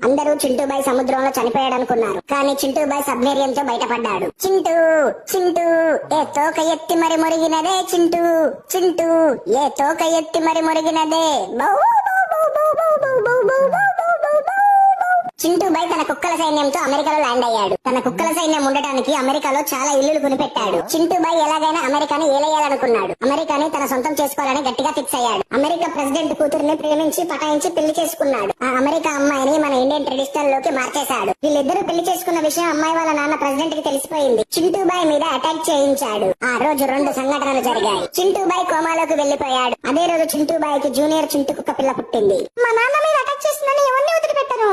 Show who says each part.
Speaker 1: అందరూ చింటూబాయ్ సముద్రంలో చనిపోయాడు అనుకున్నారు. కానీ చింటూబాయ్ సబ్మెరీన్ తో బయటపడ్డాడు. చింటూ చింటూ ఏ తోక ఎత్తి మరి మురిగినదే, చింటూ చింటూ ఏ తోక ఎత్తి మరి మురిగినదే. బౌ బౌ బౌ బౌ బౌ బౌ బౌ బౌ బౌ బౌ బౌ బౌ. చింటూబాయ్ తన కుక్కల సైన్యంతో అమెరికాలో ల్యాండ్ అయ్యాడు. తన కుక్కల సైన్యం ఉండటానికి అమెరికాలో చాలా ఇల్లులు కొనిపెట్టాడు. చింటూబాయ్ ఎలాగైనా అమెరికాని ఏలేయాలనుకున్నాడు. అమెరికాని తన సొంతం చేసుకోవాలని గట్టిగా ఫిక్స్ అయ్యాడు. అమెరికా ప్రెసిడెంట్ కూతురిని ప్రేమించి పటాయించి పెళ్లి చేసుకున్నాడు. ఆ అమెరికా అమ్మాయిని మన ఇండియన్ ట్రెడిషనల్ లోకి మార్చేశాడు. వీళ్ళిద్దరూ పెళ్లి చేసుకున్న విషయం అమ్మాయి వాళ్ళ నాన్న ప్రెసిడెంట్ కి తెలిసిపోయింది. చింటూబాయ్ మీద అటాక్ చేయించాడు. ఆ రోజు 2 సంఘటనలు జరిగాయి. చింటూబాయ్ కోమాలోకి వెళ్లిపోయాడు. అదే రోజు చింటూబాయ్ కి జూనియర్ చింటు కుక్క పిల్ల పుట్టింది. మా నాన్న మీద అటాక్ చేస్తుందని ఎవరిని వదిలిపెట్టారు.